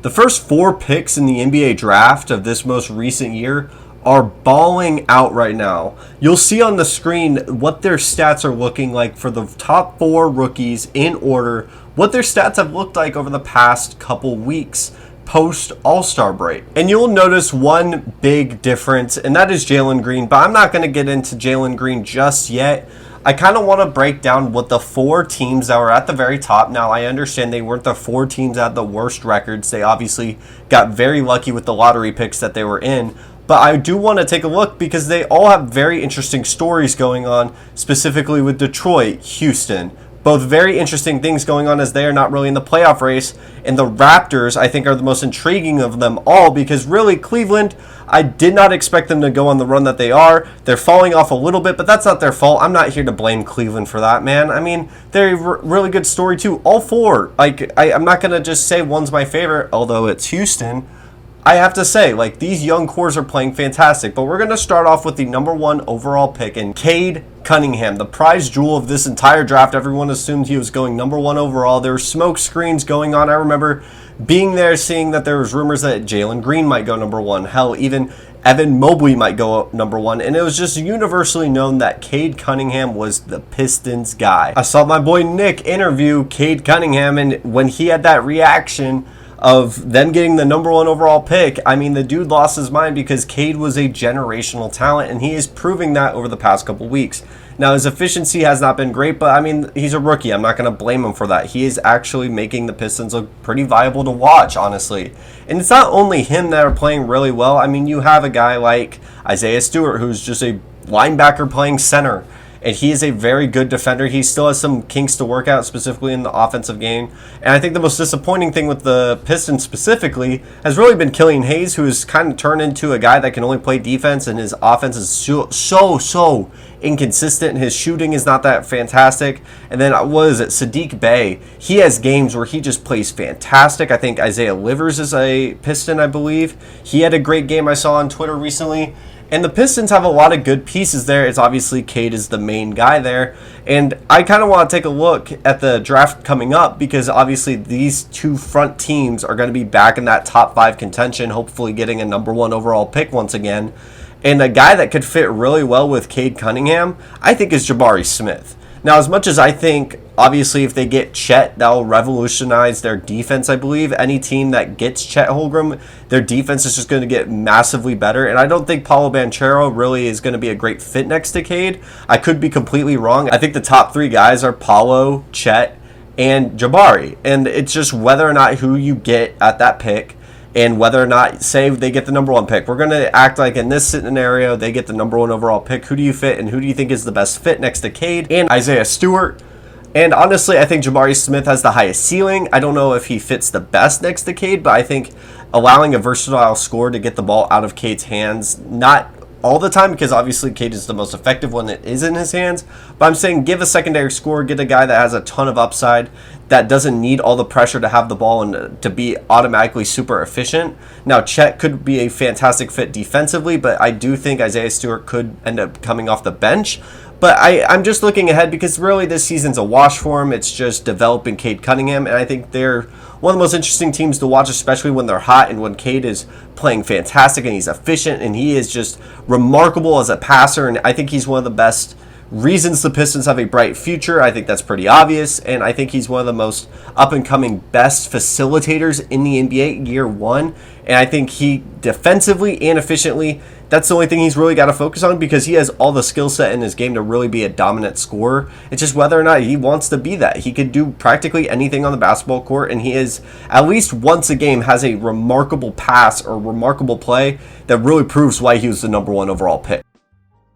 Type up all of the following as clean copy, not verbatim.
The first 4 picks in the NBA draft of this most recent year are balling out right now. You'll see on the screen what their stats are looking like for the top 4 rookies in order, what their stats have looked like over the past couple weeks post All-Star break. And you'll notice one big difference, and that is Jalen Green, but I'm not going to get into Jalen Green just yet. I kind of want to break down what the 4 teams that were at the very top. Now, I understand they weren't the 4 teams that had the worst records. They obviously got very lucky with the lottery picks that they were in. But I do want to take a look because they all have very interesting stories going on, specifically with Detroit, Houston. Both very interesting things going on as they are not really in the playoff race. And the Raptors, I think, are the most intriguing of them all because really Cleveland, I did not expect them to go on the run that they are. They're falling off a little bit, but that's not their fault. I'm not here to blame Cleveland for that, man. I mean, they're a really good story too. All 4. I'm not going to just say one's my favorite, although it's Houston. I have to say, these young cores are playing fantastic. But we're going to start off with the number 1 overall pick in Cade Cunningham, the prize jewel of this entire draft. Everyone assumed he was going number 1 overall. There were smoke screens going on. I remember being there, seeing that there was rumors that Jalen Green might go number 1. Hell, even Evan Mobley might go number 1. And it was just universally known that Cade Cunningham was the Pistons guy. I saw my boy Nick interview Cade Cunningham, and when he had that reaction of them getting the number 1 overall pick, I mean, the dude lost his mind because Cade was a generational talent, and he is proving that over the past couple weeks. Now, his efficiency has not been great, but I mean, he's a rookie. I'm not going to blame him for that. He is actually making the Pistons look pretty viable to watch, honestly. And it's not only him that are playing really well. I mean, you have a guy like Isaiah Stewart, who's just a linebacker playing center. And he is a very good defender. He still has some kinks to work out, specifically in the offensive game. And I think the most disappointing thing with the Pistons specifically has really been Killian Hayes, who has kind of turned into a guy that can only play defense, and his offense is so inconsistent, and his shooting is not that fantastic. And then, what is it, Sadiq Bey? He has games where he just plays fantastic. I think Isaiah Livers is a Piston, I believe. He had a great game I saw on Twitter recently. And the Pistons have a lot of good pieces there. It's obviously Cade is the main guy there. And I kind of want to take a look at the draft coming up because obviously these 2 front teams are going to be back in that top 5 contention, hopefully getting a number 1 overall pick once again. And a guy that could fit really well with Cade Cunningham, I think, is Jabari Smith. Now, as much as I think, obviously, if they get Chet, that will revolutionize their defense, I believe. Any team that gets Chet Holmgren, their defense is just going to get massively better. And I don't think Paolo Banchero really is going to be a great fit next to Cade. I could be completely wrong. I think the top 3 guys are Paolo, Chet, and Jabari. And it's just whether or not who you get at that pick, and whether or not, say, they get the number 1 pick. We're going to act like in this scenario, they get the number 1 overall pick. Who do you fit, and who do you think is the best fit next to Cade and Isaiah Stewart? And honestly, I think Jabari Smith has the highest ceiling. I don't know if he fits the best next to Cade, but I think allowing a versatile scorer to get the ball out of Cade's hands, not all the time, because obviously Cade is the most effective one that is in his hands, but I'm saying give a secondary scorer, get a guy that has a ton of upside, that doesn't need all the pressure to have the ball and to be automatically super efficient. Now, Chet could be a fantastic fit defensively, but I do think Isaiah Stewart could end up coming off the bench. But I'm just looking ahead because really this season's a wash for him. It's just developing Cade Cunningham, and I think they're one of the most interesting teams to watch, especially when they're hot and when Cade is playing fantastic and he's efficient and he is just remarkable as a passer. And I think he's one of the best reasons the Pistons have a bright future. I think that's pretty obvious, and I think he's one of the most up-and-coming best facilitators in the NBA year 1. And I think he defensively and efficiently, that's the only thing he's really got to focus on because he has all the skill set in his game to really be a dominant scorer. It's just whether or not he wants to be that. He could do practically anything on the basketball court, and he is, at least once a game, has a remarkable pass or remarkable play that really proves why he was the number 1 overall pick.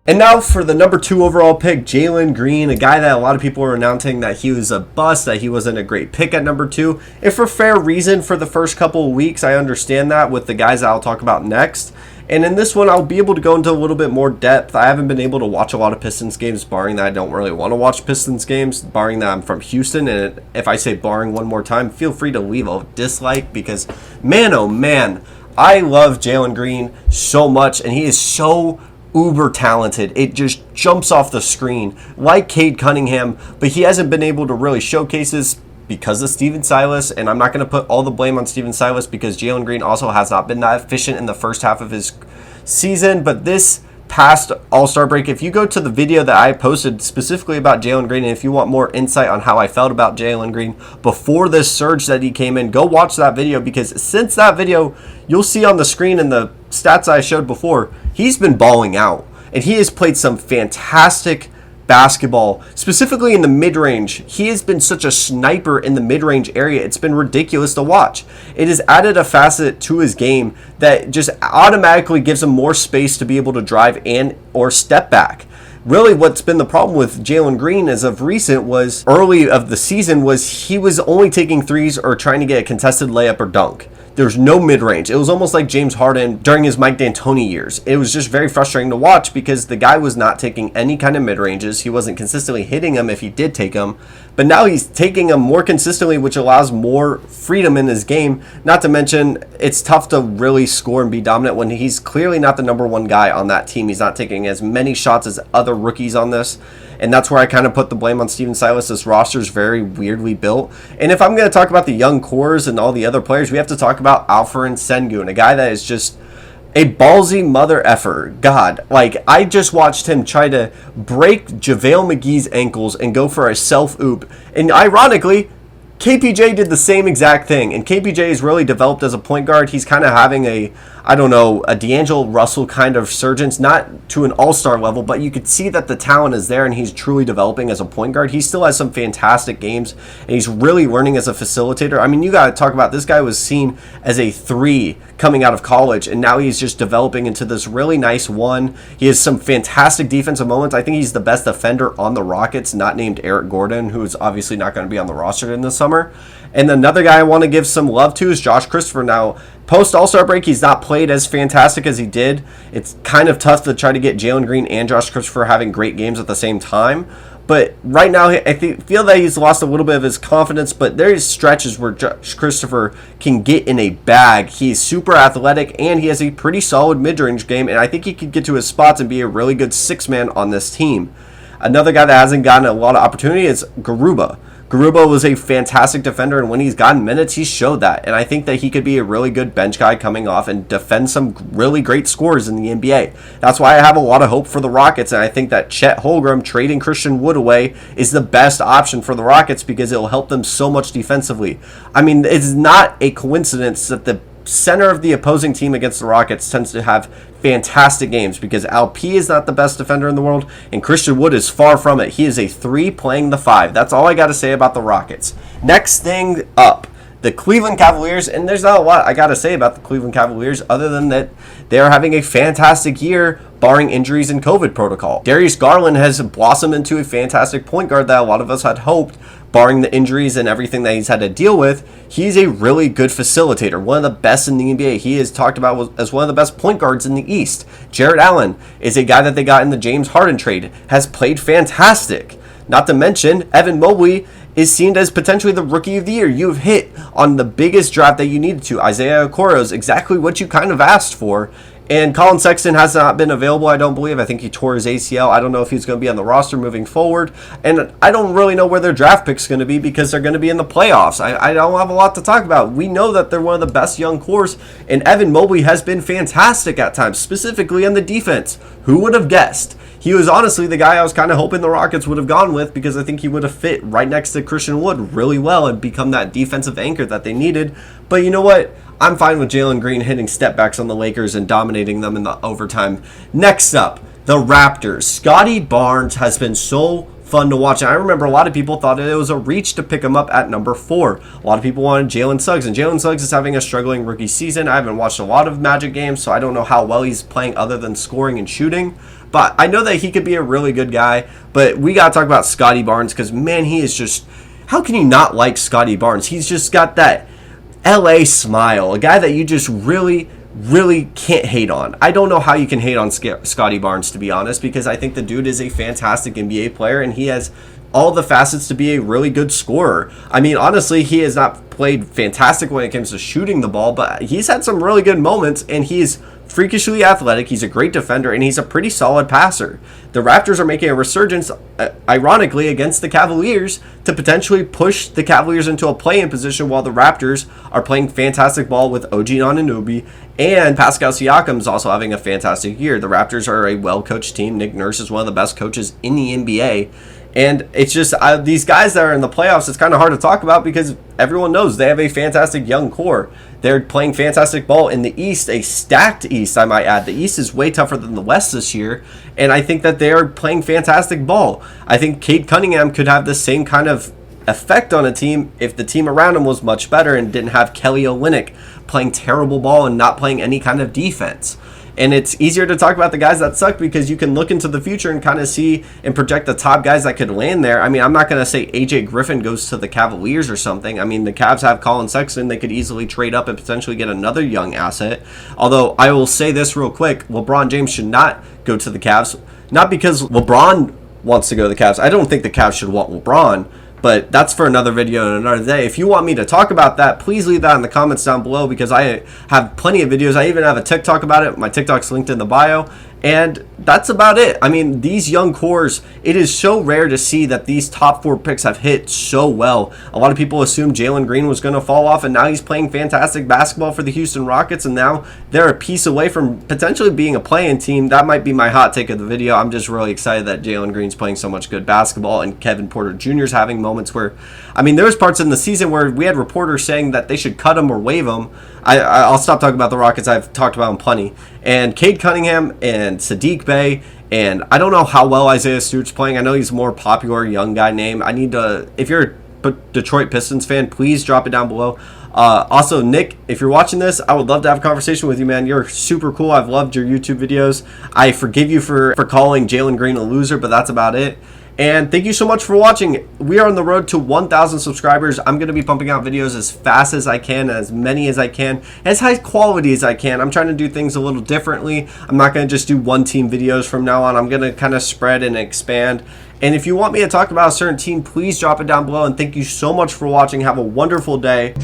And now for the number 2 overall pick, Jalen Green, a guy that a lot of people were announcing that he was a bust, that he wasn't a great pick at number 2. And for fair reason for the first couple of weeks, I understand that with the guys that I'll talk about next. And in this one, I'll be able to go into a little bit more depth. I haven't been able to watch a lot of Pistons games, barring that I don't really want to watch Pistons games, barring that I'm from Houston. And if I say barring one more time, feel free to leave a dislike because, man, oh man, I love Jalen Green so much, and he is so uber talented. It just jumps off the screen like Cade Cunningham, but he hasn't been able to really showcase his because of Steven Silas, and I'm not going to put all the blame on Steven Silas because Jalen Green also has not been that efficient in the first half of his season. But this past All-Star break, if you go to the video that I posted specifically about Jalen Green, and if you want more insight on how I felt about Jalen Green before this surge that he came in, go watch that video, because since that video, you'll see on the screen in the stats I showed before, he's been balling out, and he has played some fantastic basketball, specifically in the mid-range. He has been such a sniper in the mid-range area. It's been ridiculous to watch. It has added a facet to his game that just automatically gives him more space to be able to drive and or step back. Really, what's been the problem with Jalen Green as of recent was early of the season was he was only taking threes or trying to get a contested layup or dunk. There's no mid-range. It was almost like James Harden during his Mike D'Antoni years. It was just very frustrating to watch because the guy was not taking any kind of mid-ranges. He wasn't consistently hitting them if he did take them. But now he's taking them more consistently, which allows more freedom in his game. Not to mention, it's tough to really score and be dominant when he's clearly not the number one guy on that team. He's not taking as many shots as other rookies on this. And that's where I kind of put the blame on Steven Silas. This roster is very weirdly built. And if I'm going to talk about the young cores and all the other players, we have to talk about Alperen Sengun, a guy that is just a ballsy mother effer. God, like, I just watched him try to break JaVale McGee's ankles and go for a self-oop. And ironically, KPJ did the same exact thing. And KPJ is really developed as a point guard. He's kind of having a D'Angelo Russell kind of surgence, not to an all-star level, but you could see that the talent is there and he's truly developing as a point guard. He still has some fantastic games and he's really learning as a facilitator. I mean, you got to talk about this guy was seen as a 3 coming out of college, and now he's just developing into this really nice 1. He has some fantastic defensive moments. I think he's the best defender on the Rockets, not named Eric Gordon, who's obviously not going to be on the roster in the summer. And another guy I want to give some love to is Josh Christopher. Now, post All-Star break, he's not played as fantastic as he did. It's kind of tough to try to get Jalen Green and Josh Christopher having great games at the same time. But right now, I feel that he's lost a little bit of his confidence, but there's stretches where Josh Christopher can get in a bag. He's super athletic, and he has a pretty solid mid-range game, and I think he could get to his spots and be a really good 6-man on this team. Another guy that hasn't gotten a lot of opportunity is Garuba. Garuba was a fantastic defender, and when he's gotten minutes, he showed that. And I think that he could be a really good bench guy coming off and defend some really great scores in the NBA. That's why I have a lot of hope for the Rockets, and I think that Chet Holmgren trading Christian Wood away is the best option for the Rockets because it'll help them so much defensively. I mean, it's not a coincidence that the center of the opposing team against the Rockets tends to have fantastic games because LP is not the best defender in the world and Christian Wood is far from it. He is a 3 playing the 5. That's all I got to say about the Rockets. Next thing up, the Cleveland Cavaliers, and there's not a lot I got to say about the Cleveland Cavaliers other than that they are having a fantastic year barring injuries and COVID protocol. Darius Garland has blossomed into a fantastic point guard that a lot of us had hoped. Barring the injuries and everything that he's had to deal with, he's a really good facilitator, one of the best in the NBA. He is talked about as one of the best point guards in the East. Jared Allen is a guy that they got in the James Harden trade, has played fantastic. Not to mention, Evan Mobley is seen as potentially the Rookie of the Year. You've hit on the biggest draft that you needed to. Isaiah Okoro is exactly what you kind of asked for. And Colin Sexton has not been available, I don't believe. I think he tore his ACL. I don't know if he's going to be on the roster moving forward. And I don't really know where their draft pick's going to be because they're going to be in the playoffs. I don't have a lot to talk about. We know that they're one of the best young cores, and Evan Mobley has been fantastic at times, specifically on the defense. Who would have guessed? He was honestly the guy I was kind of hoping the Rockets would have gone with because I think he would have fit right next to Christian Wood really well and become that defensive anchor that they needed. But you know what? I'm fine with Jalen Green hitting step backs on the Lakers and dominating them in the overtime. Next up, the Raptors. Scottie Barnes has been so fun to watch. And I remember a lot of people thought it was a reach to pick him up at number 4. A lot of people wanted Jalen Suggs, and Jalen Suggs is having a struggling rookie season. I haven't watched a lot of Magic games, so I don't know how well he's playing other than scoring and shooting. But I know that he could be a really good guy. But we got to talk about Scottie Barnes because, man, he is just... How can you not like Scottie Barnes? He's just got that LA smile, a guy that you just really can't hate on. I don't know how you can hate on Scottie Barnes, to be honest, because I think the dude is a fantastic NBA player and he has all the facets to be a really good scorer. I mean, honestly, he has not played fantastic when it comes to shooting the ball, but he's had some really good moments and he's freakishly athletic, he's a great defender, and he's a pretty solid passer. The Raptors are making a resurgence, ironically, against the Cavaliers to potentially push the Cavaliers into a play-in position while the Raptors are playing fantastic ball with OG Anunoby, and Pascal Siakam's also having a fantastic year. The Raptors are a well-coached team. Nick Nurse is one of the best coaches in the NBA. And it's just these guys that are in the playoffs, it's kind of hard to talk about because everyone knows they have a fantastic young core. They're playing fantastic ball in the East, a stacked East, I might add. The East is way tougher than the West this year, and I think that they are playing fantastic ball. I think Cade Cunningham could have the same kind of effect on a team if the team around him was much better and didn't have Kelly Olynyk playing terrible ball and not playing any kind of defense. And it's easier to talk about the guys that suck because you can look into the future and kind of see and project the top guys that could land there. I mean, I'm not going to say AJ Griffin goes to the Cavaliers or something. I mean, the Cavs have Colin Sexton. They could easily trade up and potentially get another young asset. Although I will say this real quick, LeBron James should not go to the Cavs. Not because LeBron wants to go to the Cavs. I don't think the Cavs should want LeBron. But that's for another video and another day. If you want me to talk about that, please leave that in the comments down below because I have plenty of videos. I even have a TikTok about it. My TikTok's linked in the bio. And that's about it. I mean, these young cores, it is so rare to see that these top 4 picks have hit so well. A lot of people assumed Jalen Green was going to fall off, and now he's playing fantastic basketball for the Houston Rockets, and now they're a piece away from potentially being a play-in team. That might be my hot take of the video. I'm just really excited that Jalen Green's playing so much good basketball, and Kevin Porter Jr. is having moments where, I mean, there was parts in the season where we had reporters saying that they should cut him or waive him. I'll stop talking about the Rockets. I've talked about them plenty. And Cade Cunningham and Sadiq Bey, and I don't know how well Isaiah Stewart's playing. I know he's a more popular young guy name. I need to, if you're a Detroit Pistons fan, please drop it down below. Also, Nick, if you're watching this, I would love to have a conversation with you, man. You're super cool. I've loved your YouTube videos. I forgive you for calling Jalen Green a loser, but that's about it. And thank you so much for watching. We are on the road to 1,000 subscribers. I'm going to be pumping out videos as fast as I can, as many as I can, as high quality as I can. I'm trying to do things a little differently. I'm not going to just do one team videos from now on. I'm going to kind of spread and expand. And if you want me to talk about a certain team, please drop it down below. And thank you so much for watching. Have a wonderful day.